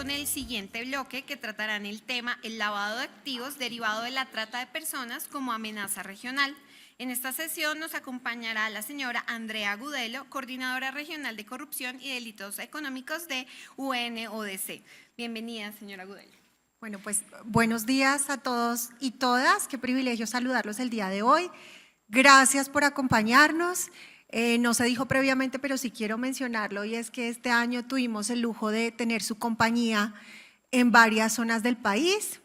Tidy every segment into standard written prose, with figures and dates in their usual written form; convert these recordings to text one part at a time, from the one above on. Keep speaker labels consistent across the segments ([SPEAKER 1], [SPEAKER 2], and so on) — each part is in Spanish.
[SPEAKER 1] con el siguiente bloque que tratarán el tema el lavado de activos derivado de la trata de personas como amenaza regional. En esta sesión nos acompañará la señora Andrea Gudelo, coordinadora regional de corrupción y delitos económicos de UNODC. Bienvenida, señora Gudelo.
[SPEAKER 2] Bueno, pues buenos días a todos y todas. Qué privilegio saludarlos el día de hoy. Gracias por acompañarnos. No se dijo previamente, pero sí quiero mencionarlo, y es que este año tuvimos el lujo de tener su compañía en varias zonas del país.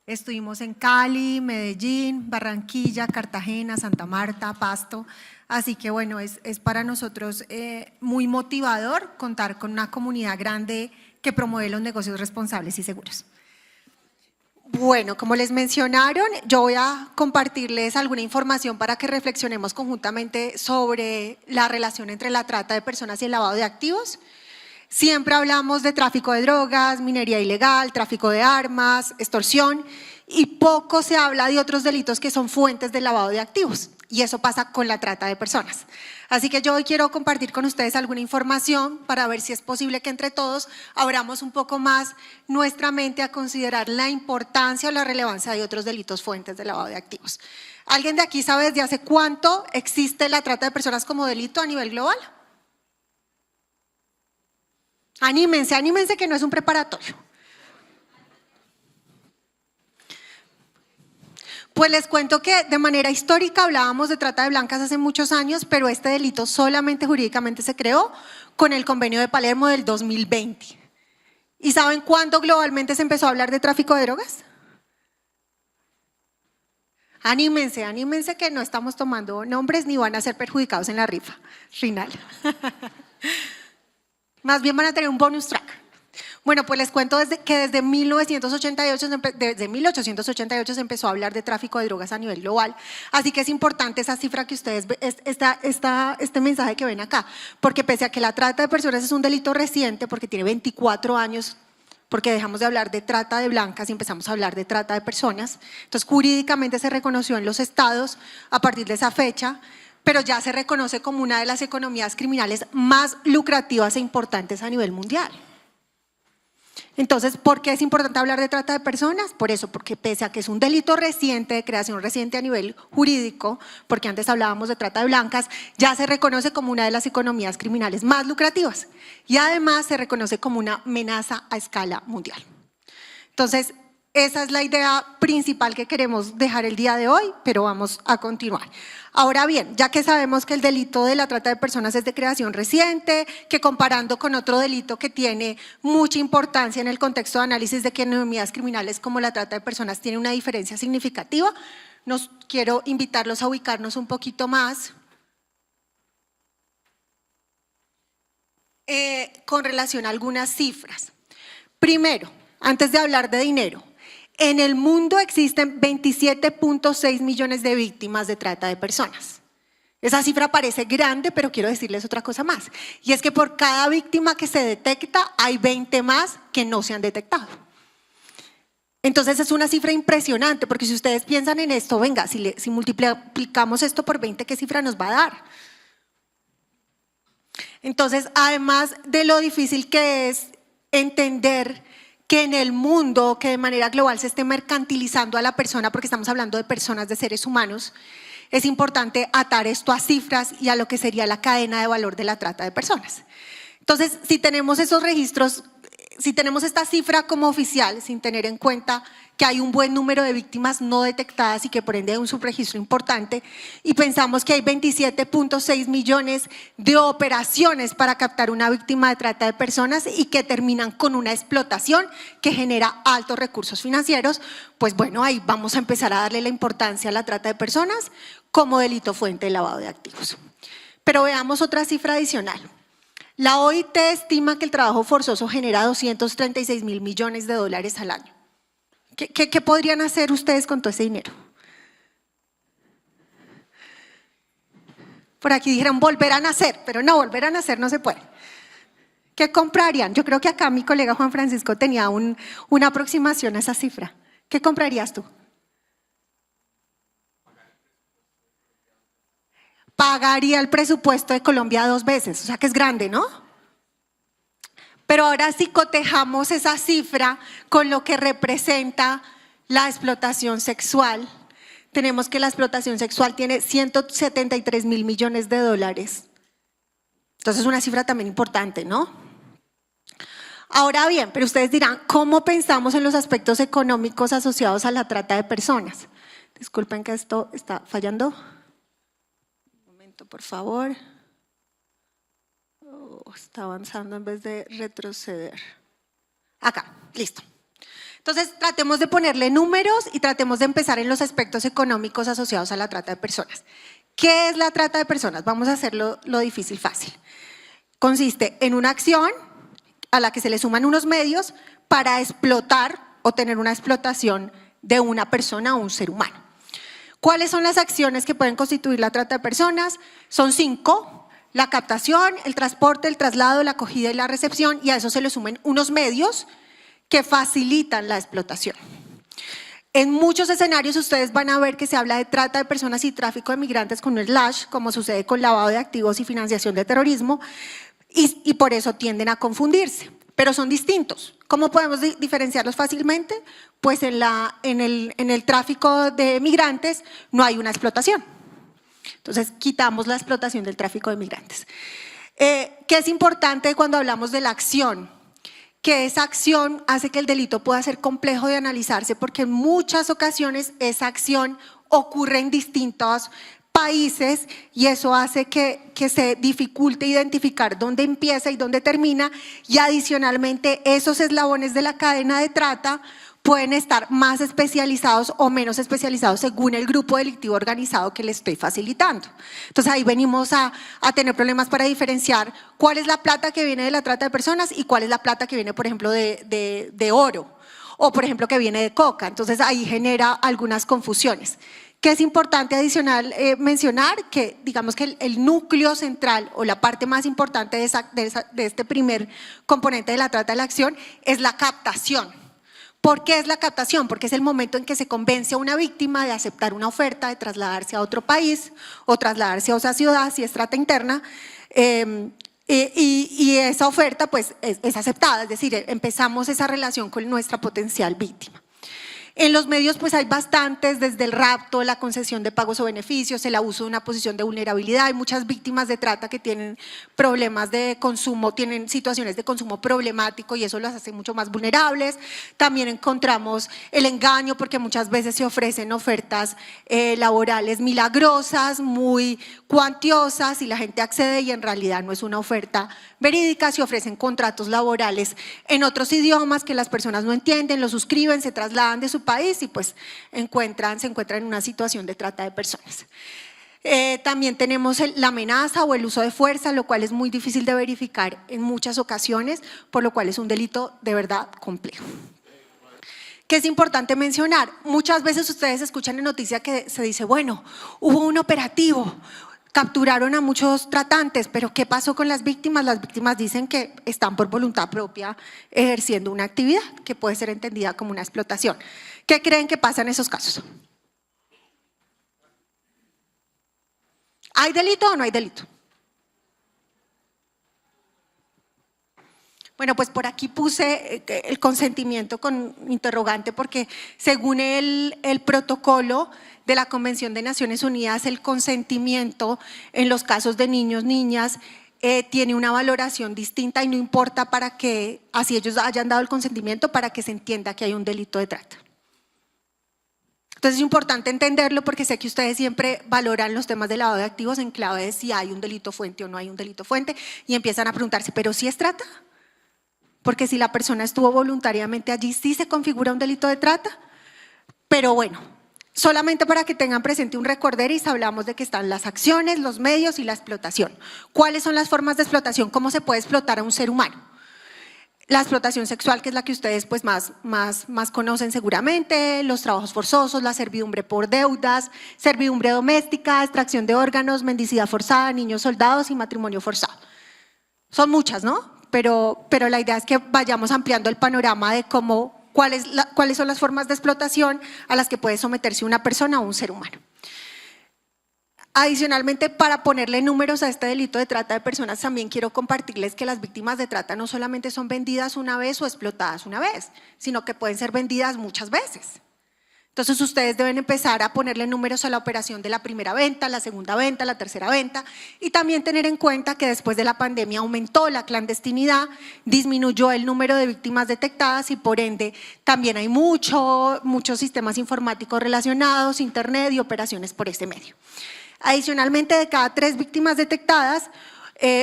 [SPEAKER 2] Estuvimos en Cali, Medellín, Barranquilla, Cartagena, Santa Marta, Pasto. Así que bueno, es para nosotros muy motivador contar con una comunidad grande que promueve los negocios responsables y seguros. Bueno, como les mencionaron, yo voy a compartirles alguna información para que reflexionemos conjuntamente sobre la relación entre la trata de personas y el lavado de activos. Siempre hablamos de tráfico de drogas, minería ilegal, tráfico de armas, extorsión, y poco se habla de otros delitos que son fuentes del lavado de activos, y eso pasa con la trata de personas. Así que yo hoy quiero compartir con ustedes alguna información para ver si es posible que entre todos abramos un poco más nuestra mente a considerar la importancia o la relevancia de otros delitos fuentes del lavado de activos. ¿Alguien de aquí sabe desde hace cuánto existe la trata de personas como delito a nivel global? Anímense, anímense que no es un preparatorio. Pues les cuento que de manera histórica hablábamos de trata de blancas hace muchos años, pero este delito solamente jurídicamente se creó con el Convenio de Palermo del 2020. ¿Y saben cuándo globalmente se empezó a hablar de tráfico de drogas? Anímense, anímense que no estamos tomando nombres ni van a ser perjudicados en la rifa final. Más bien van a tener un bonus track. Bueno, pues les cuento que desde 1888 se empezó a hablar de tráfico de drogas a nivel global. Así que es importante esa cifra que ustedes ven, este mensaje que ven acá, porque pese a que la trata de personas es un delito reciente, porque tiene 24 años, porque dejamos de hablar de trata de blancas y empezamos a hablar de trata de personas. Entonces, jurídicamente se reconoció en los estados a partir de esa fecha, pero ya se reconoce como una de las economías criminales más lucrativas e importantes a nivel mundial. Entonces, ¿por qué es importante hablar de trata de personas? Por eso, porque pese a que es un delito reciente, de creación reciente a nivel jurídico, porque antes hablábamos de trata de blancas, ya se reconoce como una de las economías criminales más lucrativas y además se reconoce como una amenaza a escala mundial. Entonces, esa es la idea principal que queremos dejar el día de hoy, pero vamos a continuar. Ahora bien, ya que sabemos que el delito de la trata de personas es de creación reciente, que comparando con otro delito que tiene mucha importancia en el contexto de análisis de economías criminales como la trata de personas tiene una diferencia significativa, quiero invitarlos a ubicarnos un poquito más con relación a algunas cifras. Primero, antes de hablar de dinero, en el mundo existen 27.6 millones de víctimas de trata de personas. Esa cifra parece grande, pero quiero decirles otra cosa más. Y es que por cada víctima que se detecta, hay 20 más que no se han detectado. Entonces es una cifra impresionante, porque si ustedes piensan en esto, venga, si multiplicamos esto por 20, ¿qué cifra nos va a dar? Entonces, además de lo difícil que es entender que en el mundo, que de manera global se esté mercantilizando a la persona, porque estamos hablando de personas, de seres humanos, es importante atar esto a cifras y a lo que sería la cadena de valor de la trata de personas. Entonces, si tenemos esos registros, si tenemos esta cifra como oficial, sin tener en cuenta que hay un buen número de víctimas no detectadas y que por ende hay un subregistro importante, y pensamos que hay 27.6 millones de operaciones para captar una víctima de trata de personas y que terminan con una explotación que genera altos recursos financieros, pues bueno, ahí vamos a empezar a darle la importancia a la trata de personas como delito fuente de lavado de activos. Pero veamos otra cifra adicional. La OIT estima que el trabajo forzoso genera 236 mil millones de dólares al año. ¿Qué podrían hacer ustedes con todo ese dinero? Por aquí dijeron volver a nacer, pero no, volver a nacer no se puede. ¿Qué comprarían? Yo creo que acá mi colega Juan Francisco tenía una aproximación a esa cifra. ¿Qué comprarías tú? Pagaría el presupuesto de Colombia 2 veces, o sea que es grande, ¿no? Pero ahora si cotejamos esa cifra con lo que representa la explotación sexual, tenemos que la explotación sexual tiene 173.000 millones de dólares. Entonces es una cifra también importante, ¿no? Ahora bien, pero ustedes dirán, ¿cómo pensamos en los aspectos económicos asociados a la trata de personas? Disculpen que esto está fallando. Un momento, por favor. Está avanzando en vez de retroceder. Acá, listo. Entonces, tratemos de ponerle números y tratemos de empezar en los aspectos económicos asociados a la trata de personas. ¿Qué es la trata de personas? Vamos a hacerlo lo difícil fácil. Consiste en una acción a la que se le suman unos medios para explotar o tener una explotación de una persona o un ser humano. ¿Cuáles son las acciones que pueden constituir la trata de personas? Son 5. La captación, el transporte, el traslado, la acogida y la recepción, y a eso se le sumen unos medios que facilitan la explotación. En muchos escenarios ustedes van a ver que se habla de trata de personas y tráfico de migrantes con un slash, como sucede con lavado de activos y financiación de terrorismo, y por eso tienden a confundirse, pero son distintos. ¿Cómo podemos diferenciarlos fácilmente? Pues en el tráfico de migrantes no hay una explotación. Entonces quitamos la explotación del tráfico de migrantes. ¿Qué es importante cuando hablamos de la acción? Que esa acción hace que el delito pueda ser complejo de analizarse, porque en muchas ocasiones esa acción ocurre en distintos países y eso hace que se dificulte identificar dónde empieza y dónde termina, y adicionalmente esos eslabones de la cadena de trata pueden estar más especializados o menos especializados según el grupo delictivo organizado que le estoy facilitando. Entonces ahí venimos a tener problemas para diferenciar cuál es la plata que viene de la trata de personas y cuál es la plata que viene, por ejemplo, de oro, o por ejemplo que viene de coca. Entonces ahí genera algunas confusiones. Que es importante adicional mencionar que digamos que el núcleo central o la parte más importante de este primer componente de la trata de la acción es la captación. ¿Por qué es la captación? Porque es el momento en que se convence a una víctima de aceptar una oferta de trasladarse a otro país o trasladarse a otra ciudad si es trata interna, y esa oferta pues es aceptada, es decir, empezamos esa relación con nuestra potencial víctima. En los medios pues hay bastantes, desde el rapto, la concesión de pagos o beneficios, el abuso de una posición de vulnerabilidad. Hay muchas víctimas de trata que tienen problemas de consumo, tienen situaciones de consumo problemático y eso las hace mucho más vulnerables. También encontramos el engaño, porque muchas veces se ofrecen ofertas laborales milagrosas, muy cuantiosas, y la gente accede y en realidad no es una oferta verídica. Se ofrecen contratos laborales en otros idiomas que las personas no entienden, los suscriben, se trasladan de su país y pues se encuentran en una situación de trata de personas. También tenemos la amenaza o el uso de fuerza, lo cual es muy difícil de verificar en muchas ocasiones, por lo cual es un delito de verdad complejo. ¿Qué es importante mencionar? Muchas veces ustedes escuchan en noticias que se dice, bueno, hubo un operativo, capturaron a muchos tratantes, pero ¿qué pasó con las víctimas? Las víctimas dicen que están por voluntad propia ejerciendo una actividad que puede ser entendida como una explotación. ¿Qué creen que pasa en esos casos? ¿Hay delito o no hay delito? Bueno, pues por aquí puse el consentimiento con interrogante, porque según el protocolo de la Convención de Naciones Unidas, el consentimiento en los casos de niños, niñas, tiene una valoración distinta y no importa para que, así ellos hayan dado el consentimiento, para que se entienda que hay un delito de trata. Entonces es importante entenderlo, porque sé que ustedes siempre valoran los temas de lavado de activos en clave de si hay un delito fuente o no hay un delito fuente, y empiezan a preguntarse, ¿pero si es trata? Porque si la persona estuvo voluntariamente allí, sí se configura un delito de trata. Pero bueno, solamente para que tengan presente un recorderis, hablamos de que están las acciones, los medios y la explotación. ¿Cuáles son las formas de explotación? ¿Cómo se puede explotar a un ser humano? La explotación sexual, que es la que ustedes pues más conocen seguramente, los trabajos forzosos, la servidumbre por deudas, servidumbre doméstica, extracción de órganos, mendicidad forzada, niños soldados y matrimonio forzado. Son muchas, ¿no? Pero la idea es que vayamos ampliando el panorama de cuáles son las formas de explotación a las que puede someterse una persona o un ser humano. Adicionalmente, para ponerle números a este delito de trata de personas, también quiero compartirles que las víctimas de trata no solamente son vendidas una vez o explotadas una vez, sino que pueden ser vendidas muchas veces. Entonces ustedes deben empezar a ponerle números a la operación de la primera venta, la segunda venta, la tercera venta, y también tener en cuenta que después de la pandemia aumentó la clandestinidad, disminuyó el número de víctimas detectadas y por ende también hay muchos sistemas informáticos relacionados, internet y operaciones por este medio. Adicionalmente, de cada 3 víctimas detectadas,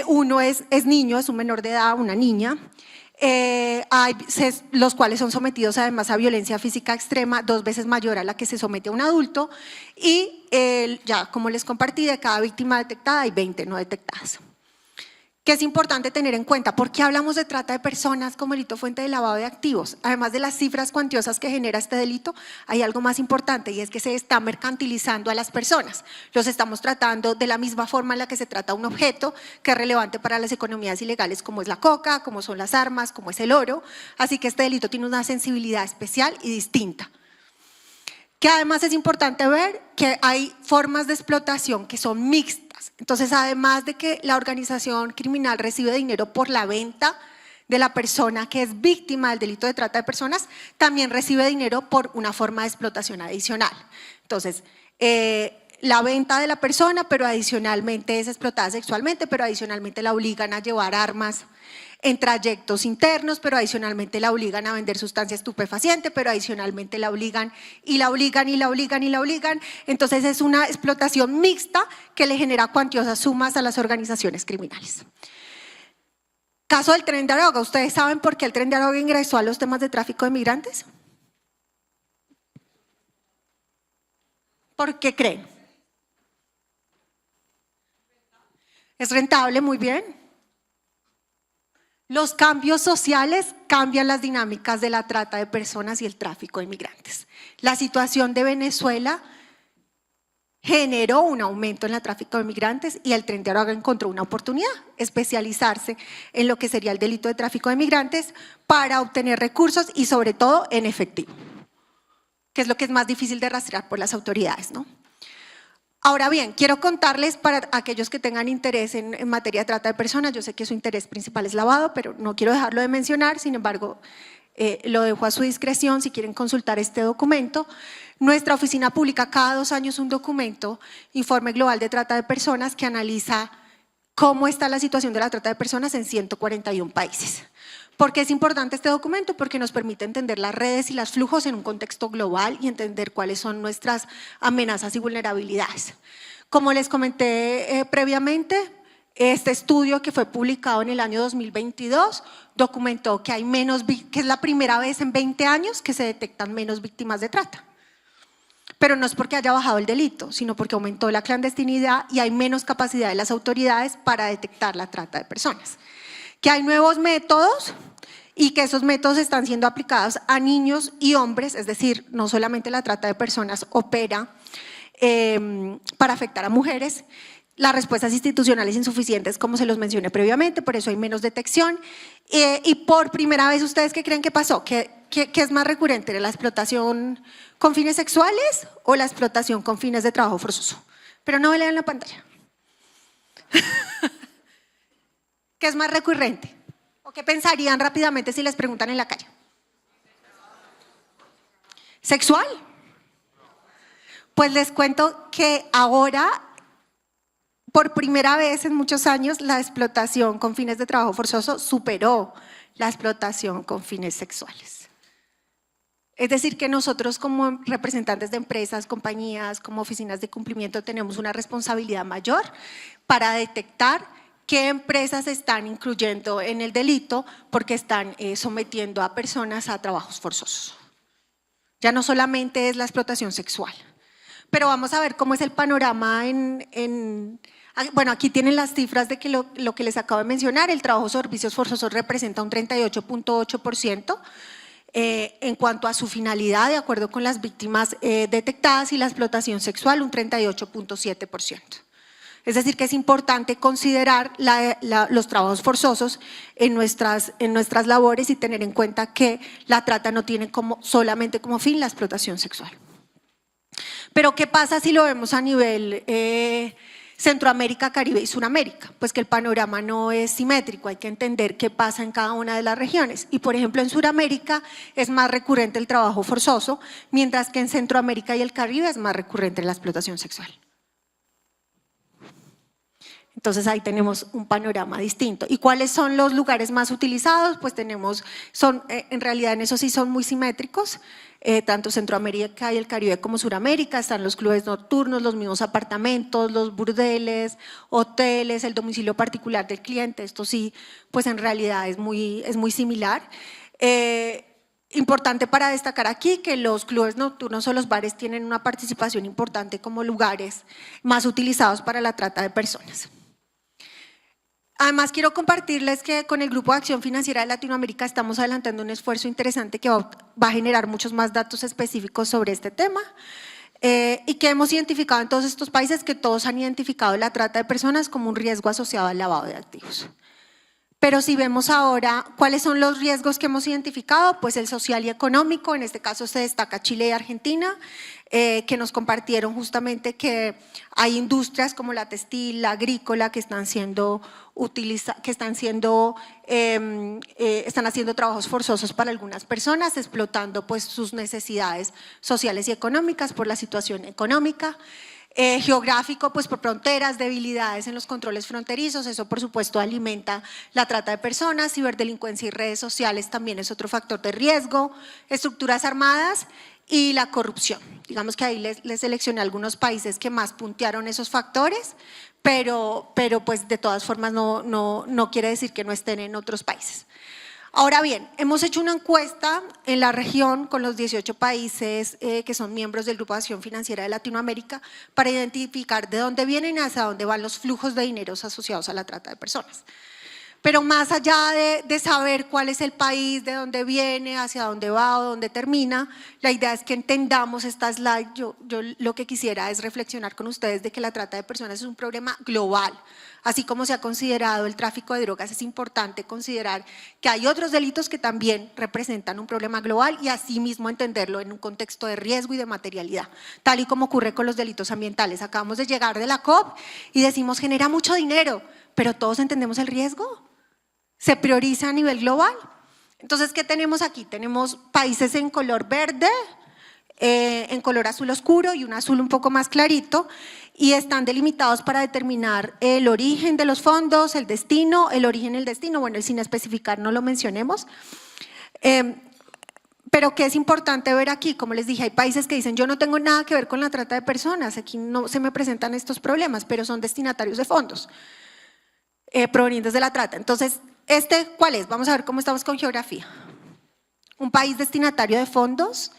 [SPEAKER 2] uno es niño, es un menor de edad, una niña. Los cuales son sometidos además a violencia física extrema 2 veces mayor a la que se somete a un adulto y ya como les compartí, de cada víctima detectada hay 20 no detectadas. ¿Qué es importante tener en cuenta? ¿Por qué hablamos de trata de personas como delito fuente de lavado de activos? Además de las cifras cuantiosas que genera este delito, hay algo más importante y es que se está mercantilizando a las personas. Los estamos tratando de la misma forma en la que se trata un objeto que es relevante para las economías ilegales como es la coca, como son las armas, como es el oro. Así que este delito tiene una sensibilidad especial y distinta. Que además es importante ver que hay formas de explotación que son mixtas. Entonces, además de que la organización criminal recibe dinero por la venta de la persona que es víctima del delito de trata de personas, también recibe dinero por una forma de explotación adicional. Entonces, la venta de la persona, pero adicionalmente es explotada sexualmente, pero adicionalmente la obligan a llevar armas en trayectos internos, pero adicionalmente la obligan a vender sustancia estupefaciente, pero adicionalmente la obligan y la obligan y la obligan y la obligan. Entonces es una explotación mixta que le genera cuantiosas sumas a las organizaciones criminales. Caso del Tren de Aragua. ¿Ustedes saben por qué el Tren de Aragua ingresó a los temas de tráfico de migrantes? ¿Por qué creen? ¿Es rentable? Muy bien. Los cambios sociales cambian las dinámicas de la trata de personas y el tráfico de migrantes. La situación de Venezuela generó un aumento en el tráfico de migrantes y el Tren de Aragua encontró una oportunidad, especializarse en lo que sería el delito de tráfico de migrantes para obtener recursos y sobre todo en efectivo, que es lo que es más difícil de rastrear por las autoridades, ¿no? Ahora bien, quiero contarles para aquellos que tengan interés en materia de trata de personas, yo sé que su interés principal es lavado, pero no quiero dejarlo de mencionar, sin embargo, lo dejo a su discreción si quieren consultar este documento. Nuestra oficina publica cada 2 años un documento, Informe Global de Trata de Personas, que analiza cómo está la situación de la trata de personas en 141 países. ¿Por qué es importante este documento? Porque nos permite entender las redes y los flujos en un contexto global y entender cuáles son nuestras amenazas y vulnerabilidades. Como les comenté previamente, este estudio que fue publicado en el año 2022 documentó que que es la primera vez en 20 años que se detectan menos víctimas de trata. Pero no es porque haya bajado el delito, sino porque aumentó la clandestinidad y hay menos capacidad de las autoridades para detectar la trata de personas. Que hay nuevos métodos y que esos métodos están siendo aplicados a niños y hombres, es decir, no solamente la trata de personas opera para afectar a mujeres. Las respuestas institucionales insuficientes, como se los mencioné previamente, por eso hay menos detección. Y por primera vez, ¿ustedes qué creen que pasó? ¿Qué es más recurrente, la explotación con fines sexuales o la explotación con fines de trabajo forzoso? Pero no lean la pantalla. ¿Qué es más recurrente? ¿O qué pensarían rápidamente si les preguntan en la calle? ¿Sexual? Pues les cuento que ahora, por primera vez en muchos años, la explotación con fines de trabajo forzoso superó la explotación con fines sexuales. Es decir, que nosotros como representantes de empresas, compañías, como oficinas de cumplimiento, tenemos una responsabilidad mayor para detectar qué empresas están incluyendo en el delito porque están sometiendo a personas a trabajos forzosos. Ya no solamente es la explotación sexual. Pero vamos a ver cómo es el panorama bueno, aquí tienen las cifras de que lo que les acabo de mencionar, el trabajo servicios forzosos representa un 38.8% en cuanto a su finalidad, de acuerdo con las víctimas detectadas, y la explotación sexual un 38.7%. Es decir, que es importante considerar los trabajos forzosos en nuestras labores y tener en cuenta que la trata no tiene solamente como fin la explotación sexual. Pero ¿qué pasa si lo vemos a nivel Centroamérica, Caribe y Suramérica? Pues que el panorama no es simétrico, hay que entender qué pasa en cada una de las regiones. Y por ejemplo en Suramérica es más recurrente el trabajo forzoso, mientras que en Centroamérica y el Caribe es más recurrente la explotación sexual. Entonces ahí tenemos un panorama distinto. ¿Y cuáles son los lugares más utilizados? Pues tenemos, en realidad en eso sí son muy simétricos, tanto Centroamérica y el Caribe como Suramérica, están los clubes nocturnos, los mismos apartamentos, los burdeles, hoteles, el domicilio particular del cliente, esto sí, pues en realidad es muy similar. Importante para destacar aquí que los clubes nocturnos o los bares tienen una participación importante como lugares más utilizados para la trata de personas. Además, quiero compartirles que con el Grupo de Acción Financiera de Latinoamérica estamos adelantando un esfuerzo interesante que va a generar muchos más datos específicos sobre este tema y que hemos identificado en todos estos países que todos han identificado la trata de personas como un riesgo asociado al lavado de activos. Pero si vemos ahora cuáles son los riesgos que hemos identificado, pues el social y económico, en este caso se destaca Chile y Argentina, que nos compartieron justamente que hay industrias como la textil, la agrícola que están haciendo trabajos forzosos para algunas personas, explotando pues sus necesidades sociales y económicas por la situación económica. Geográfico, pues por fronteras, debilidades en los controles fronterizos, eso por supuesto alimenta la trata de personas, ciberdelincuencia y redes sociales también es otro factor de riesgo, estructuras armadas y la corrupción. Digamos que ahí les seleccioné algunos países que más puntearon esos factores, pero pues de todas formas no quiere decir que no estén en otros países. Ahora bien, hemos hecho una encuesta en la región con los 18 países que son miembros del Grupo de Acción Financiera de Latinoamérica para identificar de dónde vienen y hacia dónde van los flujos de dineros asociados a la trata de personas. Pero más allá de saber cuál es el país, de dónde viene, hacia dónde va o dónde termina, la idea es que entendamos esta slide. Yo lo que quisiera es reflexionar con ustedes de que la trata de personas es un problema global. Así como se ha considerado el tráfico de drogas, es importante considerar que hay otros delitos que también representan un problema global y asimismo entenderlo en un contexto de riesgo y de materialidad, tal y como ocurre con los delitos ambientales. Acabamos de llegar de la COP y decimos genera mucho dinero, pero ¿todos entendemos el riesgo? ¿Se prioriza a nivel global? Entonces, ¿qué tenemos aquí? Tenemos países en color verde, en color azul oscuro y un azul un poco más clarito y están delimitados para determinar el origen de los fondos, el destino, el origen y el destino, bueno, sin especificar no lo mencionemos. Pero que es importante ver aquí, como les dije, hay países que dicen yo no tengo nada que ver con la trata de personas, aquí no se me presentan estos problemas, pero son destinatarios de fondos provenientes de la trata. Entonces, ¿cuál es? Vamos a ver cómo estamos con geografía. Un país destinatario de fondos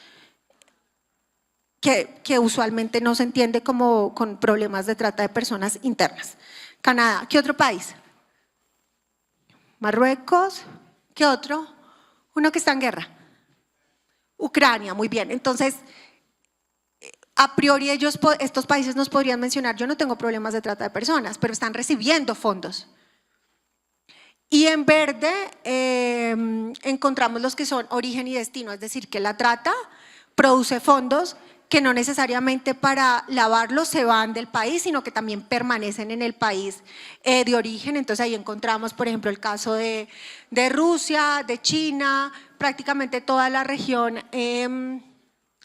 [SPEAKER 2] que usualmente no se entiende como con problemas de trata de personas internas. Canadá, ¿qué otro país? Marruecos, ¿qué otro? Uno que está en guerra. Ucrania, muy bien. Entonces, a priori estos países nos podrían mencionar, yo no tengo problemas de trata de personas, pero están recibiendo fondos. Y en verde encontramos los que son origen y destino, es decir, que la trata produce fondos que no necesariamente para lavarlos se van del país, sino que también permanecen en el país de origen. Entonces ahí encontramos, por ejemplo, el caso de Rusia, de China, prácticamente toda la región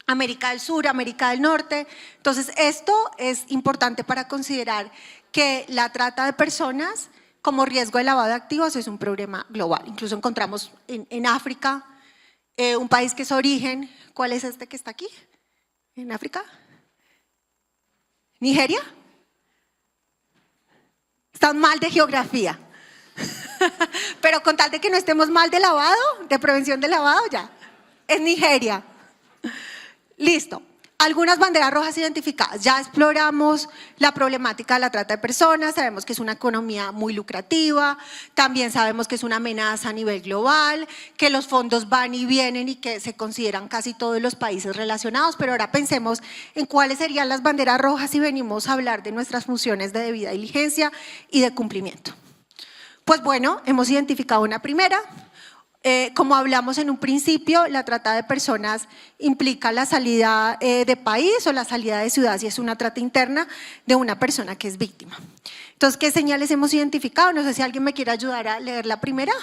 [SPEAKER 2] América del Sur, América del Norte. Entonces esto es importante para considerar que la trata de personas como riesgo de lavado de activos es un problema global. Incluso encontramos en África un país que es origen. ¿Cuál es este que está aquí? ¿En África? ¿Nigeria? Están mal de geografía. Pero con tal de que no estemos mal de lavado, de prevención de lavado, ya. Es Nigeria. Listo. Algunas banderas rojas identificadas. Ya exploramos la problemática de la trata de personas, sabemos que es una economía muy lucrativa, también sabemos que es una amenaza a nivel global, que los fondos van y vienen y que se consideran casi todos los países relacionados, pero ahora pensemos en cuáles serían las banderas rojas si venimos a hablar de nuestras funciones de debida diligencia y de cumplimiento. Pues bueno, hemos identificado una primera. Como hablamos en un principio, la trata de personas implica la salida de país o la salida de ciudad si es una trata interna de una persona que es víctima. Entonces, ¿qué señales hemos identificado? No sé si alguien me quiere ayudar a leer la primera.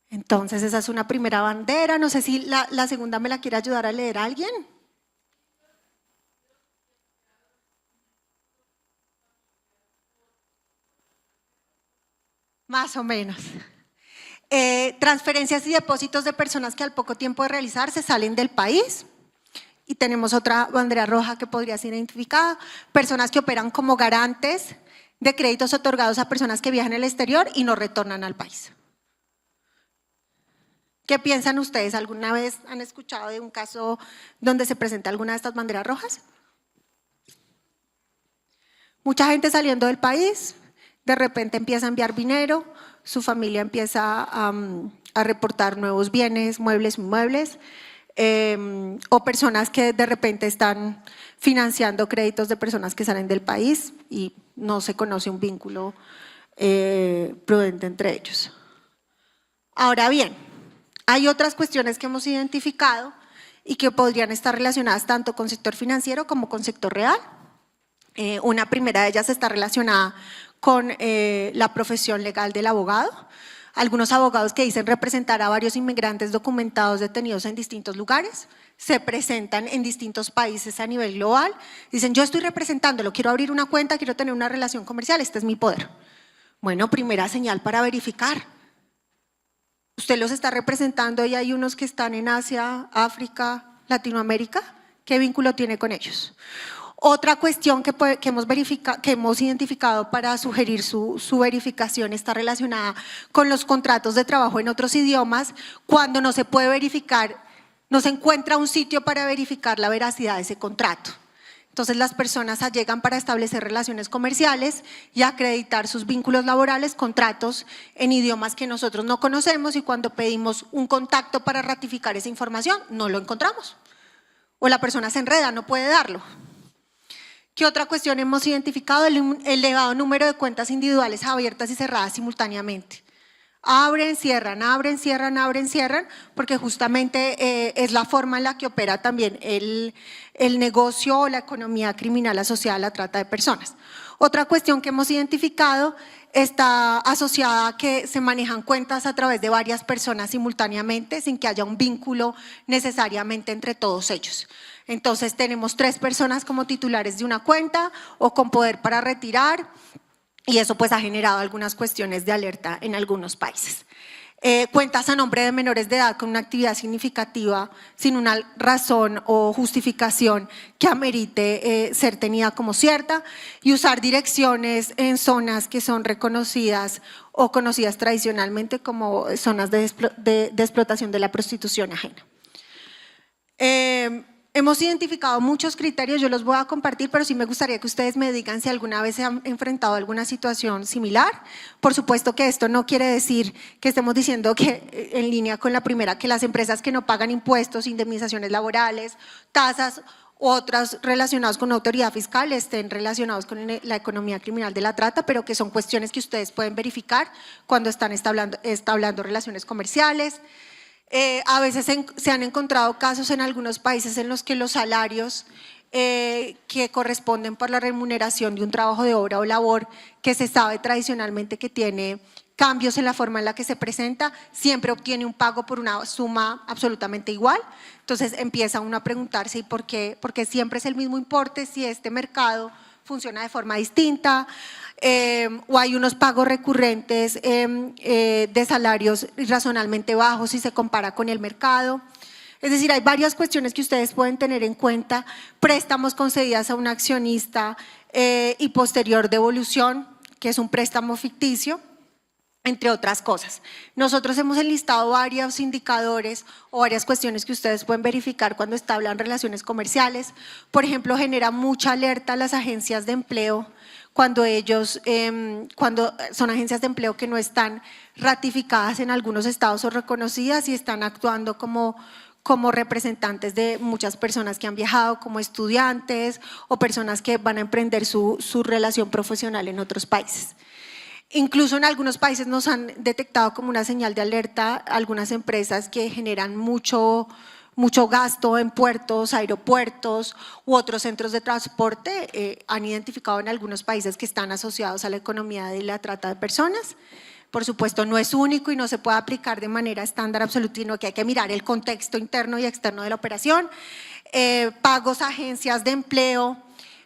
[SPEAKER 2] Entonces, esa es una primera bandera. No sé si la segunda me la quiere ayudar a leer alguien. Más o menos. Transferencias y depósitos de personas que al poco tiempo de realizarse salen del país. Y tenemos otra bandera roja que podría ser identificada. Personas que operan como garantes de créditos otorgados a personas que viajan al exterior y no retornan al país. ¿Qué piensan ustedes? ¿Alguna vez han escuchado de un caso donde se presenta alguna de estas banderas rojas? Mucha gente saliendo del país, de repente empieza a enviar dinero, su familia empieza a reportar nuevos bienes, muebles, inmuebles, o personas que de repente están financiando créditos de personas que salen del país y no se conoce un vínculo prudente entre ellos. Ahora bien, hay otras cuestiones que hemos identificado y que podrían estar relacionadas tanto con sector financiero como con sector real. Una primera de ellas está relacionada con la profesión legal del abogado. Algunos abogados que dicen representar a varios inmigrantes documentados detenidos en distintos lugares, se presentan en distintos países a nivel global, dicen yo estoy representándolo, quiero abrir una cuenta, quiero tener una relación comercial, este es mi poder. Bueno, primera señal para verificar. Usted los está representando y hay unos que están en Asia, África, Latinoamérica. ¿Qué vínculo tiene con ellos? Otra cuestión que hemos identificado para sugerir su verificación está relacionada con los contratos de trabajo en otros idiomas. Cuando no se puede verificar, no se encuentra un sitio para verificar la veracidad de ese contrato. Entonces las personas allegan para establecer relaciones comerciales y acreditar sus vínculos laborales, contratos en idiomas que nosotros no conocemos y cuando pedimos un contacto para ratificar esa información no lo encontramos. O la persona se enreda, no puede darlo. ¿Qué otra cuestión hemos identificado? El elevado número de cuentas individuales abiertas y cerradas simultáneamente. Abren, cierran, abren, cierran, abren, cierran, porque justamente es la forma en la que opera también el negocio o la economía criminal asociada a la trata de personas. Otra cuestión que hemos identificado está asociada a que se manejan cuentas a través de varias personas simultáneamente sin que haya un vínculo necesariamente entre todos ellos. Entonces tenemos 3 personas como titulares de una cuenta o con poder para retirar y eso pues ha generado algunas cuestiones de alerta en algunos países. Cuentas a nombre de menores de edad con una actividad significativa sin una razón o justificación que amerite ser tenida como cierta y usar direcciones en zonas que son reconocidas o conocidas tradicionalmente como zonas de explotación de la prostitución ajena. Hemos identificado muchos criterios, yo los voy a compartir, pero sí me gustaría que ustedes me digan si alguna vez se han enfrentado a alguna situación similar. Por supuesto que esto no quiere decir que estemos diciendo que en línea con la primera, que las empresas que no pagan impuestos, indemnizaciones laborales, tasas u otras relacionadas con autoridad fiscal estén relacionados con la economía criminal de la trata, pero que son cuestiones que ustedes pueden verificar cuando están estableciendo relaciones comerciales. A veces se han encontrado casos en algunos países en los que los salarios que corresponden por la remuneración de un trabajo de obra o labor que se sabe tradicionalmente que tiene cambios en la forma en la que se presenta, siempre obtiene un pago por una suma absolutamente igual. Entonces empieza uno a preguntarse ¿y por qué? Porque siempre es el mismo importe si este mercado funciona de forma distinta o hay unos pagos recurrentes de salarios razonablemente bajos si se compara con el mercado. Es decir, hay varias cuestiones que ustedes pueden tener en cuenta, préstamos concedidas a un accionista y posterior devolución, que es un préstamo ficticio, entre otras cosas. Nosotros hemos enlistado varios indicadores o varias cuestiones que ustedes pueden verificar cuando establecen relaciones comerciales. Por ejemplo, genera mucha alerta a las agencias de empleo cuando son agencias de empleo que no están ratificadas en algunos estados o reconocidas y están actuando como como representantes de muchas personas que han viajado como estudiantes o personas que van a emprender su relación profesional en otros países. Incluso en algunos países nos han detectado como una señal de alerta algunas empresas que generan mucho gasto en puertos, aeropuertos u otros centros de transporte. Han identificado en algunos países que están asociados a la economía de la trata de personas. Por supuesto, no es único y no se puede aplicar de manera estándar absoluta, sino que hay que mirar el contexto interno y externo de la operación. Pagos a agencias de empleo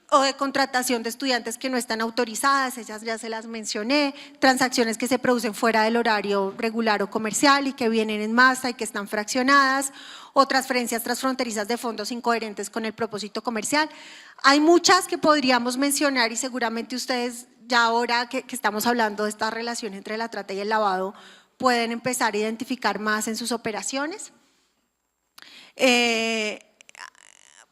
[SPEAKER 2] o de contratación de estudiantes que no están autorizadas, esas ya se las mencioné, transacciones que se producen fuera del horario regular o comercial y que vienen en masa y que están fraccionadas, o transferencias transfronterizas de fondos incoherentes con el propósito comercial. Hay muchas que podríamos mencionar y seguramente ustedes ya ahora que estamos hablando de esta relación entre la trata y el lavado pueden empezar a identificar más en sus operaciones.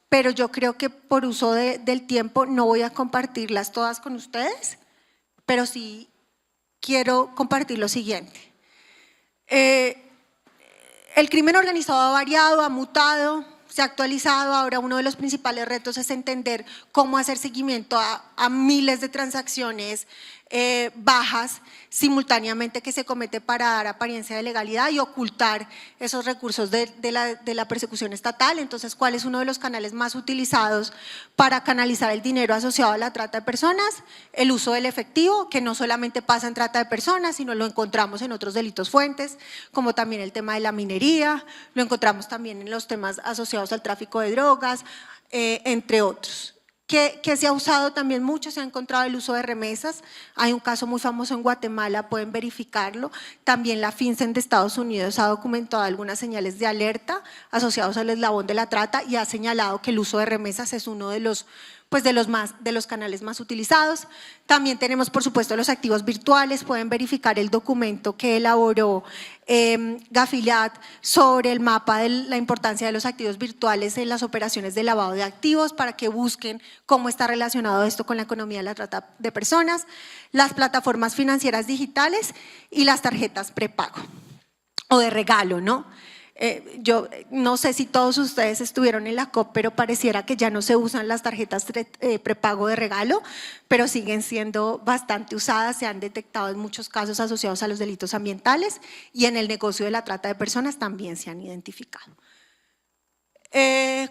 [SPEAKER 2] Pero yo creo que por uso del tiempo no voy a compartirlas todas con ustedes, pero sí quiero compartir lo siguiente. El crimen organizado ha variado, ha mutado, se ha actualizado. Ahora uno de los principales retos es entender cómo hacer seguimiento a miles de transacciones bajas simultáneamente que se comete para dar apariencia de legalidad y ocultar esos recursos de la persecución estatal. Entonces, ¿cuál es uno de los canales más utilizados para canalizar el dinero asociado a la trata de personas? El uso del efectivo, que no solamente pasa en trata de personas, sino lo encontramos en otros delitos fuentes, como también el tema de la minería, lo encontramos también en los temas asociados al tráfico de drogas, entre otros. Que se ha usado también mucho, se ha encontrado el uso de remesas. Hay un caso muy famoso en Guatemala, pueden verificarlo. También la FinCEN de Estados Unidos ha documentado algunas señales de alerta asociados al eslabón de la trata y ha señalado que el uso de remesas es uno de los canales más utilizados. También tenemos, por supuesto, los activos virtuales. Pueden verificar el documento que elaboró Gafilat sobre el mapa de la importancia de los activos virtuales en las operaciones de lavado de activos, para que busquen cómo está relacionado esto con la economía de la trata de personas, las plataformas financieras digitales y las tarjetas prepago o de regalo, ¿no? Yo no sé si todos ustedes estuvieron en la COP, pero pareciera que ya no se usan las tarjetas prepago de regalo, pero siguen siendo bastante usadas. Se han detectado en muchos casos asociados a los delitos ambientales y en el negocio de la trata de personas también se han identificado.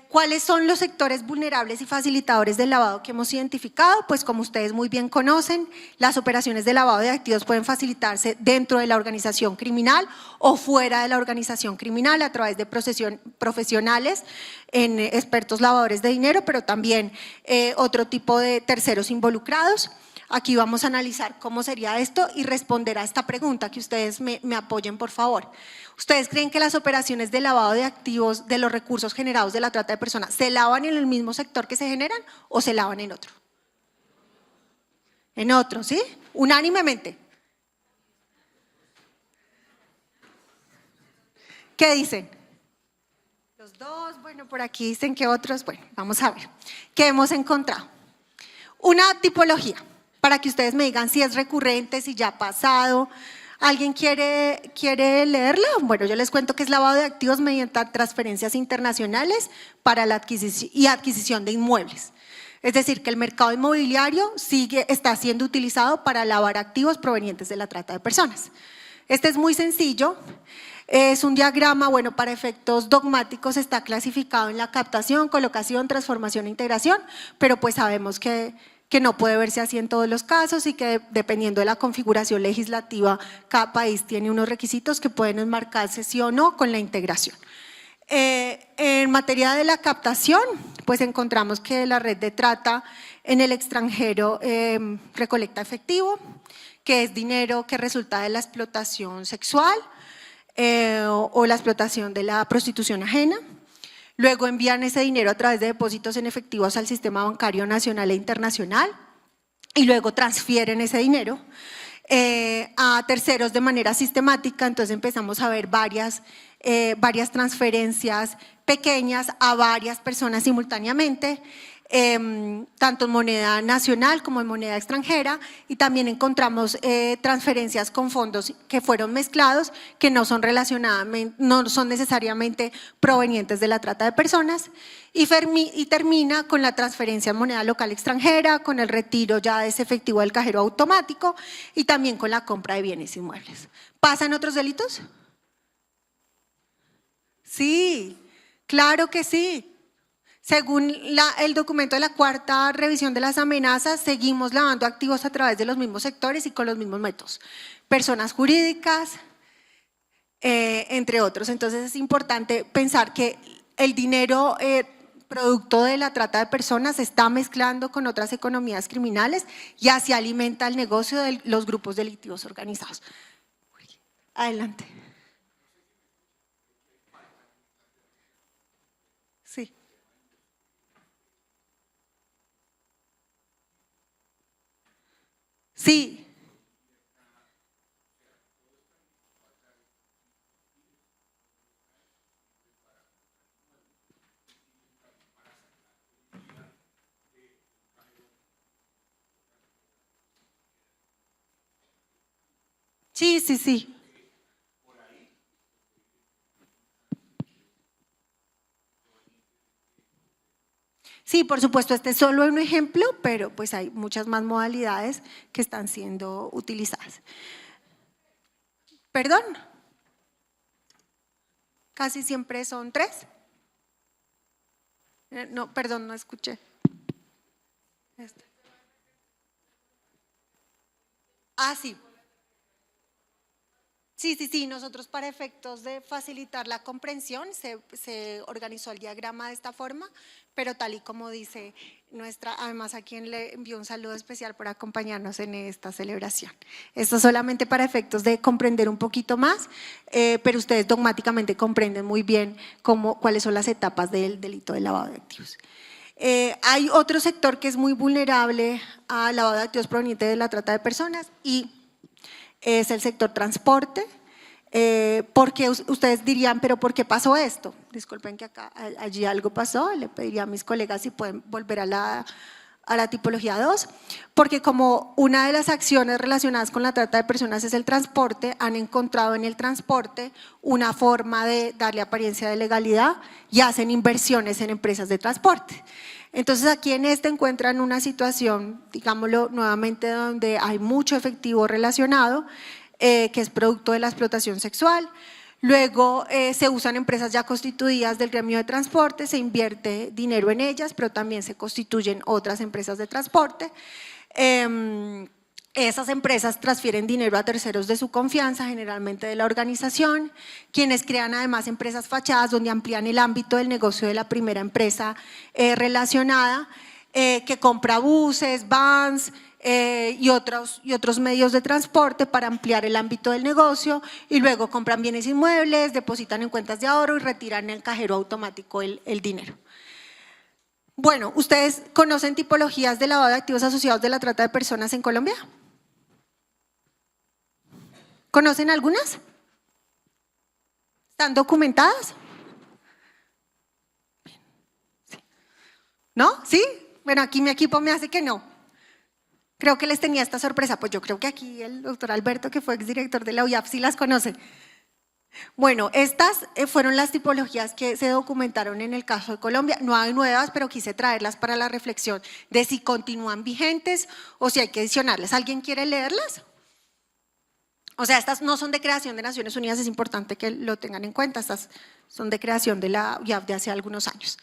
[SPEAKER 2] ¿Cuáles son los sectores vulnerables y facilitadores del lavado que hemos identificado? Pues como ustedes muy bien conocen, las operaciones de lavado de activos pueden facilitarse dentro de la organización criminal o fuera de la organización criminal a través de profesionales, en expertos lavadores de dinero, pero también otro tipo de terceros involucrados. Aquí vamos a analizar cómo sería esto y responder a esta pregunta, que ustedes me apoyen, por favor. ¿Ustedes creen que las operaciones de lavado de activos de los recursos generados de la trata de personas se lavan en el mismo sector que se generan o se lavan en otro? En otro, ¿sí? Unánimemente. ¿Qué dicen? Los dos, bueno, por aquí dicen que otros. Bueno, vamos a ver. ¿Qué hemos encontrado? Una tipología, para que ustedes me digan si es recurrente, si ya ha pasado. ¿Alguien quiere leerla? Bueno, yo les cuento que es lavado de activos mediante transferencias internacionales para la adquisición de inmuebles. Es decir, que el mercado inmobiliario está siendo utilizado para lavar activos provenientes de la trata de personas. Este es muy sencillo. Es un diagrama, bueno, para efectos dogmáticos está clasificado en la captación, colocación, transformación e integración, pero pues sabemos que no puede verse así en todos los casos y que dependiendo de la configuración legislativa, cada país tiene unos requisitos que pueden enmarcarse sí o no con la integración. En materia de la captación, pues encontramos que la red de trata en el extranjero recolecta efectivo, que es dinero que resulta de la explotación sexual o la explotación de la prostitución ajena. Luego envían ese dinero a través de depósitos en efectivos al sistema bancario nacional e internacional y luego transfieren ese dinero a terceros de manera sistemática. Entonces empezamos a ver varias transferencias pequeñas a varias personas simultáneamente. tanto en moneda nacional como en moneda extranjera, y también encontramos transferencias con fondos que fueron mezclados, que no son necesariamente provenientes de la trata de personas, y termina con la transferencia en moneda local extranjera, con el retiro ya de ese efectivo del cajero automático y también con la compra de bienes inmuebles. ¿Pasan otros delitos? Sí, claro que sí. Según el documento de la cuarta revisión de las amenazas, seguimos lavando activos a través de los mismos sectores y con los mismos métodos. Personas jurídicas, entre otros. Entonces es importante pensar que el dinero producto de la trata de personas se está mezclando con otras economías criminales y así alimenta el negocio de los grupos delictivos organizados. Adelante. Sí. Sí. Sí, sí, sí. Sí, por supuesto, este es solo un ejemplo, pero pues hay muchas más modalidades que están siendo utilizadas. ¿Perdón? Casi siempre son 3. No, perdón, no escuché. Sí. Sí, sí, sí, nosotros para efectos de facilitar la comprensión se organizó el diagrama de esta forma, pero tal y como dice además a quien le envió un saludo especial por acompañarnos en esta celebración. Esto solamente para efectos de comprender un poquito más, pero ustedes dogmáticamente comprenden muy bien cuáles son las etapas del delito de lavado de activos. Hay otro sector que es muy vulnerable al lavado de activos proveniente de la trata de personas y es el sector transporte, porque ustedes dirían, pero ¿por qué pasó esto? Disculpen que allí algo pasó, le pediría a mis colegas si pueden volver a la tipología 2, porque como una de las acciones relacionadas con la trata de personas es el transporte, han encontrado en el transporte una forma de darle apariencia de legalidad y hacen inversiones en empresas de transporte. Entonces aquí en encuentran una situación, digámoslo nuevamente, donde hay mucho efectivo relacionado, que es producto de la explotación sexual. Luego se usan empresas ya constituidas del gremio de transporte, se invierte dinero en ellas, pero también se constituyen otras empresas de transporte. Esas empresas transfieren dinero a terceros de su confianza, generalmente de la organización, quienes crean además empresas fachadas donde amplían el ámbito del negocio de la primera empresa relacionada, que compra buses, vans y otros medios de transporte para ampliar el ámbito del negocio, y luego compran bienes inmuebles, depositan en cuentas de ahorro y retiran en el cajero automático el dinero. Bueno, ¿ustedes conocen tipologías de lavado de activos asociados de la trata de personas en Colombia? ¿Conocen algunas? ¿Están documentadas? ¿No? ¿Sí? Bueno, aquí mi equipo me hace que no. Creo que les tenía esta sorpresa. Pues yo creo que aquí el doctor Alberto, que fue exdirector de la UIAP, sí las conoce. Bueno, estas fueron las tipologías que se documentaron en el caso de Colombia. No hay nuevas, pero quise traerlas para la reflexión de si continúan vigentes o si hay que adicionarles. ¿Alguien quiere leerlas? O sea, estas no son de creación de Naciones Unidas, es importante que lo tengan en cuenta, estas son de creación de la UIAP de hace algunos años.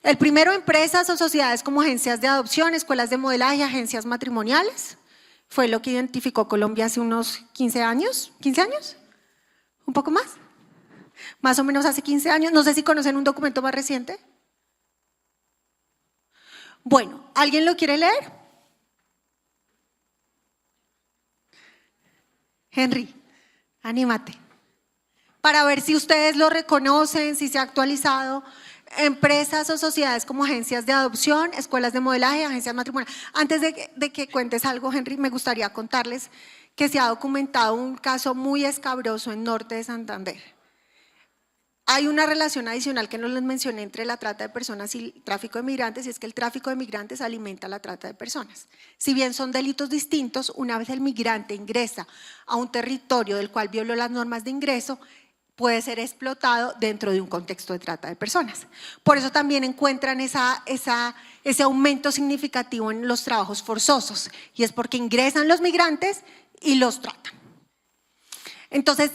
[SPEAKER 2] El primero, empresas o sociedades como agencias de adopción, escuelas de modelaje, agencias matrimoniales, fue lo que identificó Colombia hace unos 15 años, ¿15 años? ¿Un poco más? Más o menos hace 15 años, no sé si conocen un documento más reciente. Bueno, ¿alguien lo quiere leer? Henry, anímate. Para ver si ustedes lo reconocen, si se ha actualizado. Empresas o sociedades como agencias de adopción, escuelas de modelaje, agencias matrimoniales. Antes de que cuentes algo, Henry, me gustaría contarles que se ha documentado un caso muy escabroso en norte de Santander. Hay una relación adicional que no les mencioné entre la trata de personas y el tráfico de migrantes, y es que el tráfico de migrantes alimenta la trata de personas. Si bien son delitos distintos, una vez el migrante ingresa a un territorio del cual violó las normas de ingreso, puede ser explotado dentro de un contexto de trata de personas. Por eso también encuentran ese aumento significativo en los trabajos forzosos, y es porque ingresan los migrantes y los tratan. Entonces,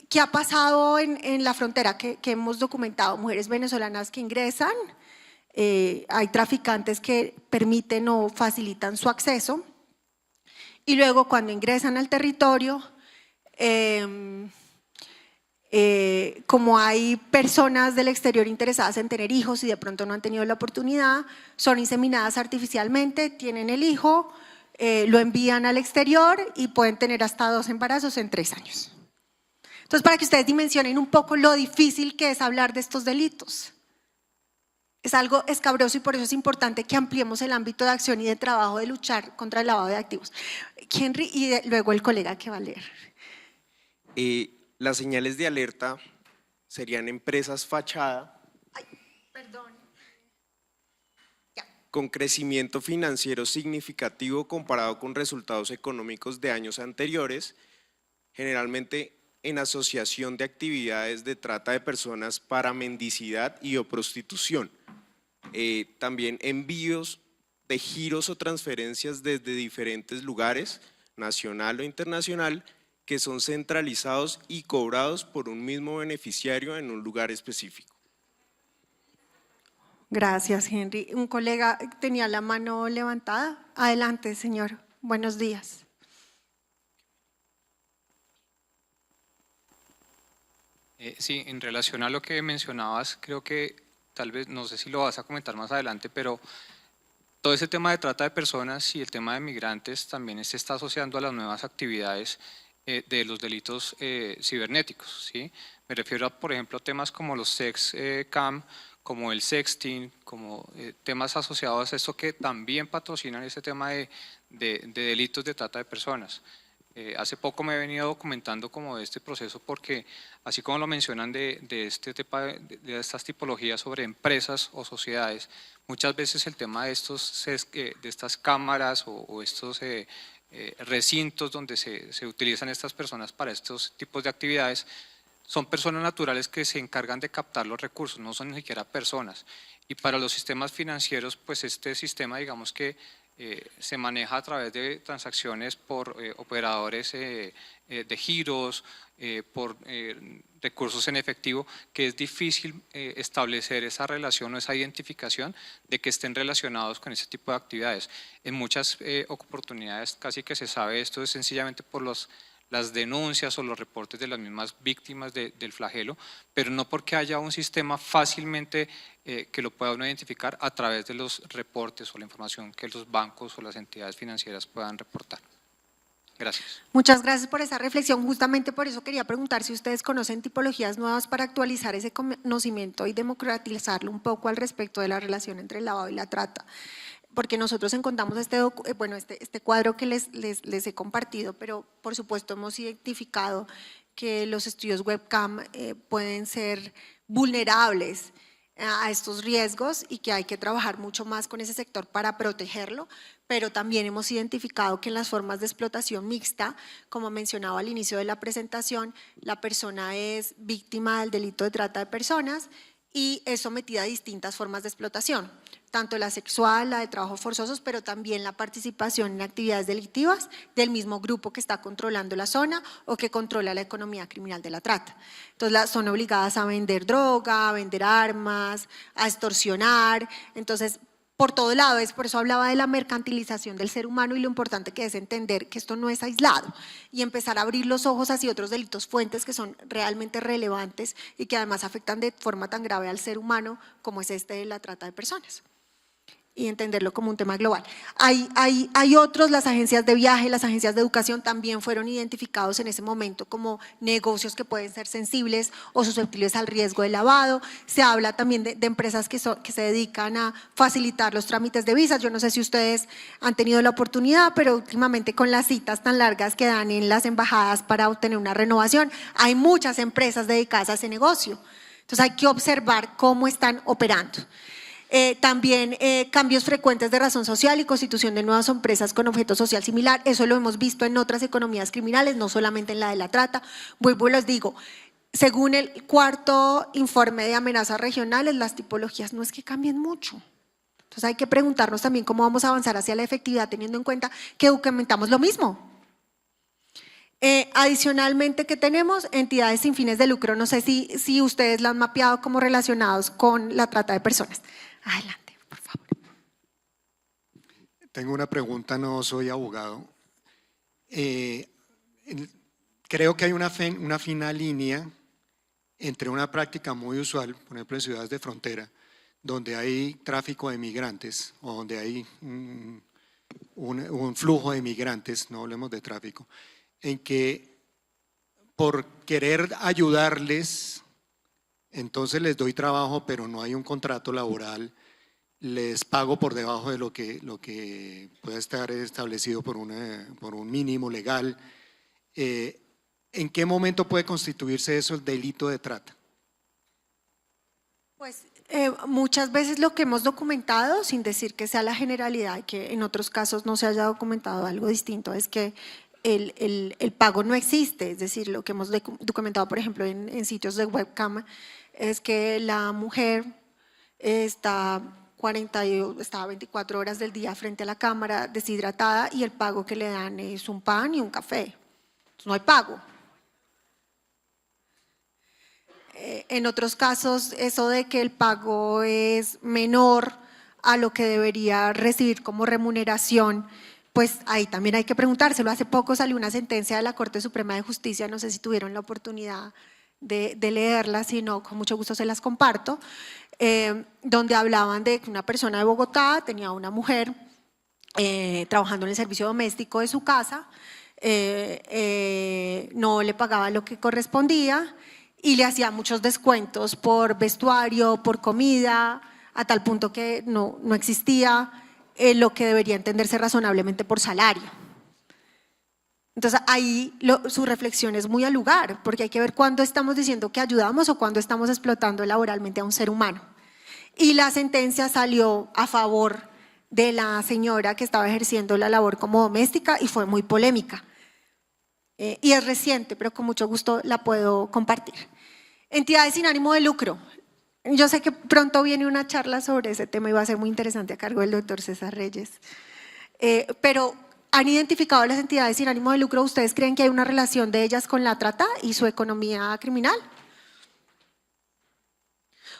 [SPEAKER 2] ¿qué ha pasado en la frontera? Que hemos documentado mujeres venezolanas que ingresan, hay traficantes que permiten o facilitan su acceso, y luego cuando ingresan al territorio, como hay personas del exterior interesadas en tener hijos y de pronto no han tenido la oportunidad, son inseminadas artificialmente, tienen el hijo, lo envían al exterior y pueden tener hasta 2 embarazos en 3 años. Entonces, para que ustedes dimensionen un poco lo difícil que es hablar de estos delitos. Es algo escabroso y por eso es importante que ampliemos el ámbito de acción y de trabajo de luchar contra el lavado de activos. Henry y luego el colega que va a leer.
[SPEAKER 3] Las señales de alerta serían empresas fachada con crecimiento financiero significativo comparado con resultados económicos de años anteriores, generalmente en asociación de actividades de trata de personas para mendicidad y o prostitución. También envíos de giros o transferencias desde diferentes lugares, nacional o internacional, que son centralizados y cobrados por un mismo beneficiario en un lugar específico.
[SPEAKER 2] Gracias, Henry. Un colega tenía la mano levantada. Adelante, señor. Buenos días.
[SPEAKER 4] Sí, en relación a lo que mencionabas, creo que tal vez, no sé si lo vas a comentar más adelante, pero todo ese tema de trata de personas y el tema de migrantes también se está asociando a las nuevas actividades de los delitos cibernéticos, ¿sí? Me refiero a, por ejemplo, temas como los sex cam, como el sexting, como temas asociados a esto que también patrocinan ese tema de delitos de trata de personas. Hace poco me he venido documentando como de este proceso porque, así como lo mencionan de estas tipologías sobre empresas o sociedades, muchas veces el tema de estas cámaras o estos recintos donde se utilizan estas personas para estos tipos de actividades, son personas naturales que se encargan de captar los recursos, no son ni siquiera personas. Y para los sistemas financieros, pues este sistema, digamos que se maneja a través de transacciones por operadores de giros, por recursos en efectivo, que es difícil establecer esa relación o esa identificación de que estén relacionados con ese tipo de actividades. En muchas oportunidades casi que se sabe esto es sencillamente por las denuncias o los reportes de las mismas víctimas del flagelo, pero no porque haya un sistema fácilmente que lo pueda uno identificar a través de los reportes o la información que los bancos o las entidades financieras puedan reportar. Gracias.
[SPEAKER 2] Muchas gracias por esa reflexión. Justamente por eso quería preguntar si ustedes conocen tipologías nuevas para actualizar ese conocimiento y democratizarlo un poco al respecto de la relación entre el lavado y la trata. Porque nosotros encontramos este cuadro que les he compartido, pero por supuesto hemos identificado que los estudios webcam pueden ser vulnerables a estos riesgos y que hay que trabajar mucho más con ese sector para protegerlo, pero también hemos identificado que en las formas de explotación mixta, como mencionaba al inicio de la presentación, la persona es víctima del delito de trata de personas y es sometida a distintas formas de explotación, tanto la sexual, la de trabajos forzosos, pero también la participación en actividades delictivas del mismo grupo que está controlando la zona o que controla la economía criminal de la trata. Entonces son obligadas a vender droga, a vender armas, a extorsionar. Entonces, por todo lado, es por eso hablaba de la mercantilización del ser humano y lo importante que es entender que esto no es aislado y empezar a abrir los ojos hacia otros delitos fuentes que son realmente relevantes y que además afectan de forma tan grave al ser humano como es este de la trata de personas. Y entenderlo como un tema global. Hay otros, las agencias de viaje, las agencias de educación también fueron identificados en ese momento como negocios que pueden ser sensibles o susceptibles al riesgo de lavado. Se habla también de empresas que se dedican a facilitar los trámites de visas. Yo no sé si ustedes han tenido la oportunidad, pero últimamente con las citas tan largas que dan en las embajadas para obtener una renovación, hay muchas empresas dedicadas a ese negocio. Entonces hay que observar cómo están operando. También cambios frecuentes de razón social y constitución de nuevas empresas con objeto social similar. Eso lo hemos visto en otras economías criminales, no solamente en la de la trata. Vuelvo y les digo, según el cuarto informe de amenazas regionales, las tipologías no es que cambien mucho. Entonces hay que preguntarnos también cómo vamos a avanzar hacia la efectividad teniendo en cuenta que documentamos lo mismo. Adicionalmente, ¿qué tenemos? Entidades sin fines de lucro. No sé si ustedes la han mapeado como relacionados con la trata de personas. Adelante, por favor.
[SPEAKER 5] Tengo una pregunta, no soy abogado. Creo que hay una fina línea entre una práctica muy usual, por ejemplo en ciudades de frontera, donde hay tráfico de migrantes o donde hay un flujo de migrantes, no hablemos de tráfico, en que por querer ayudarles, entonces les doy trabajo, pero no hay un contrato laboral, les pago por debajo de lo que pueda estar establecido por un mínimo legal. ¿En qué momento puede constituirse eso el delito de trata?
[SPEAKER 2] Pues muchas veces lo que hemos documentado, sin decir que sea la generalidad y que en otros casos no se haya documentado algo distinto, es que el pago no existe. Es decir, lo que hemos documentado, por ejemplo, en sitios de webcam, es que la mujer está 24 horas del día frente a la cámara deshidratada y el pago que le dan es un pan y un café. Entonces, no hay pago. En otros casos, eso de que el pago es menor a lo que debería recibir como remuneración, pues ahí también hay que preguntárselo. Hace poco salió una sentencia de la Corte Suprema de Justicia, no sé si tuvieron la oportunidad de leerla, si no, con mucho gusto se las comparto, donde hablaban de que una persona de Bogotá tenía una mujer trabajando en el servicio doméstico de su casa, no le pagaba lo que correspondía y le hacía muchos descuentos por vestuario, por comida, a tal punto que no existía lo que debería entenderse razonablemente por salario. Entonces ahí su reflexión es muy al lugar, porque hay que ver cuándo estamos diciendo que ayudamos o cuándo estamos explotando laboralmente a un ser humano. Y la sentencia salió a favor de la señora que estaba ejerciendo la labor como doméstica y fue muy polémica. Y es reciente, pero con mucho gusto la puedo compartir. Entidades sin ánimo de lucro. Yo sé que pronto viene una charla sobre ese tema y va a ser muy interesante a cargo del doctor César Reyes. Pero ¿han identificado las entidades sin ánimo de lucro? ¿Ustedes creen que hay una relación de ellas con la trata y su economía criminal?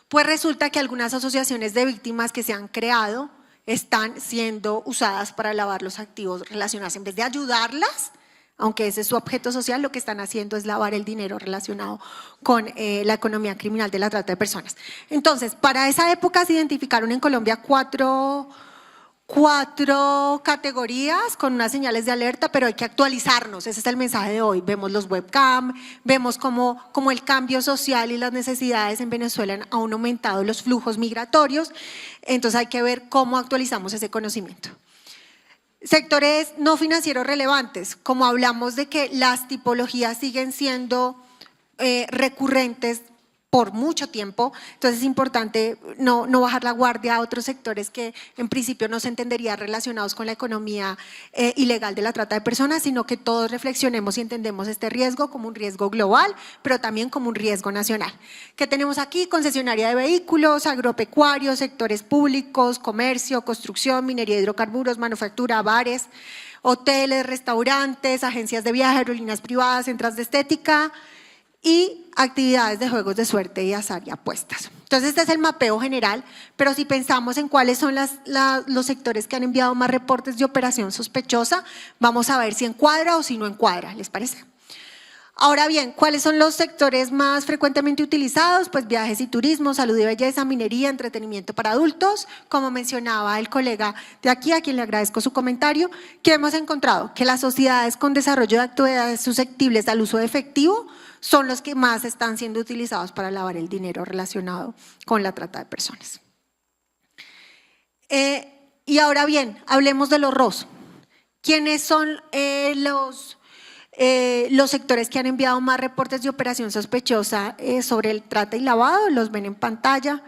[SPEAKER 2] Pues resulta que algunas asociaciones de víctimas que se han creado están siendo usadas para lavar los activos relacionados. En vez de ayudarlas, aunque ese es su objeto social, lo que están haciendo es lavar el dinero relacionado con la economía criminal de la trata de personas. Entonces, para esa época se identificaron en Colombia cuatro categorías con unas señales de alerta, pero hay que actualizarnos. Ese es el mensaje de hoy. Vemos los webcam, vemos cómo el cambio social y las necesidades en Venezuela han aumentado los flujos migratorios. Entonces hay que ver cómo actualizamos ese conocimiento. Sectores no financieros relevantes, como hablamos de que las tipologías siguen siendo recurrentes por mucho tiempo, entonces es importante no bajar la guardia a otros sectores que en principio no se entenderían relacionados con la economía ilegal de la trata de personas, sino que todos reflexionemos y entendemos este riesgo como un riesgo global, pero también como un riesgo nacional. ¿Qué tenemos aquí? Concesionaria de vehículos, agropecuarios, sectores públicos, comercio, construcción, minería de hidrocarburos, manufactura, bares, hoteles, restaurantes, agencias de viaje, aerolíneas privadas, centros de estética y actividades de juegos de suerte y azar y apuestas. Entonces este es el mapeo general, pero si pensamos en cuáles son los sectores que han enviado más reportes de operación sospechosa, vamos a ver si encuadra o si no encuadra, ¿les parece? Ahora bien, ¿cuáles son los sectores más frecuentemente utilizados? Pues viajes y turismo, salud y belleza, minería, entretenimiento para adultos. Como mencionaba el colega de aquí, a quien le agradezco su comentario, ¿qué hemos encontrado? Que las sociedades con desarrollo de actividades susceptibles al uso de efectivo son los que más están siendo utilizados para lavar el dinero relacionado con la trata de personas. Y ahora bien, hablemos de los ROS. ¿Quiénes son Los sectores que han enviado más reportes de operación sospechosa sobre el trata y lavado los ven en pantalla.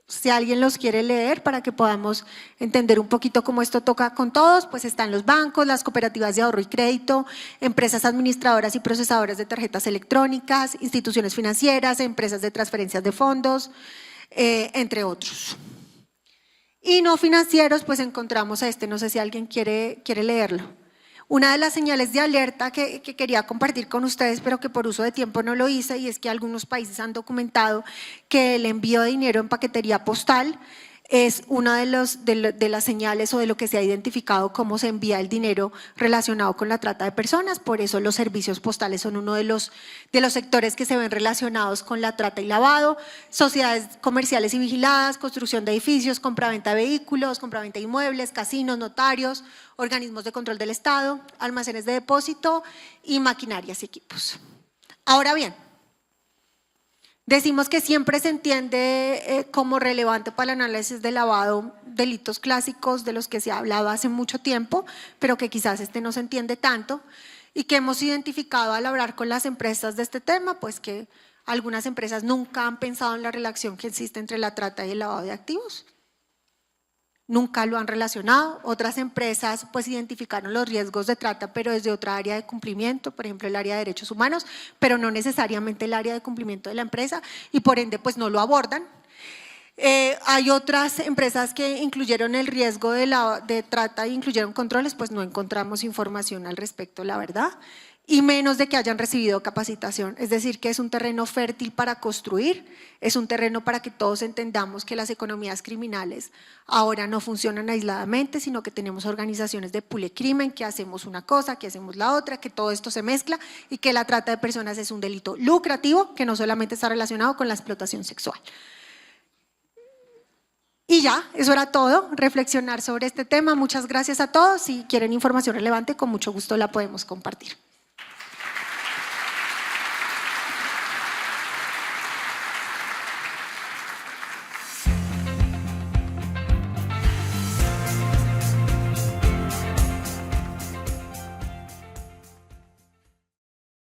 [SPEAKER 2] Si alguien los quiere leer para que podamos entender un poquito cómo esto toca con todos, pues están los bancos, las cooperativas de ahorro y crédito, empresas administradoras y procesadoras de tarjetas electrónicas, instituciones financieras, empresas de transferencias de fondos, entre otros. Y no financieros, pues encontramos no sé si alguien quiere leerlo. Una de las señales de alerta que quería compartir con ustedes, pero que por uso de tiempo no lo hice, y es que algunos países han documentado que el envío de dinero en paquetería postal es una de las señales o de lo que se ha identificado cómo se envía el dinero relacionado con la trata de personas. Por eso los servicios postales son uno de los sectores que se ven relacionados con la trata y lavado. Sociedades comerciales y vigiladas, construcción de edificios, compraventa de vehículos, compraventa de inmuebles, casinos, notarios, organismos de control del Estado, almacenes de depósito y maquinarias y equipos. Ahora bien, decimos que siempre se entiende como relevante para el análisis de lavado delitos clásicos de los que se ha hablado hace mucho tiempo, pero que quizás no se entiende tanto, y que hemos identificado al hablar con las empresas de este tema, pues que algunas empresas nunca han pensado en la relación que existe entre la trata y el lavado de activos. Nunca lo han relacionado. Otras empresas pues identificaron los riesgos de trata, pero desde otra área de cumplimiento, por ejemplo el área de derechos humanos, pero no necesariamente el área de cumplimiento de la empresa, y por ende pues no lo abordan. Hay otras empresas que incluyeron el riesgo de trata e incluyeron controles, pues no encontramos información al respecto, la verdad, y menos de que hayan recibido capacitación. Es decir, que es un terreno fértil para construir, es un terreno para que todos entendamos que las economías criminales ahora no funcionan aisladamente, sino que tenemos organizaciones de pulecrimen, que hacemos una cosa, que hacemos la otra, que todo esto se mezcla y que la trata de personas es un delito lucrativo que no solamente está relacionado con la explotación sexual. Y ya, eso era todo, reflexionar sobre este tema. Muchas gracias a todos. Si quieren información relevante, con mucho gusto la podemos compartir.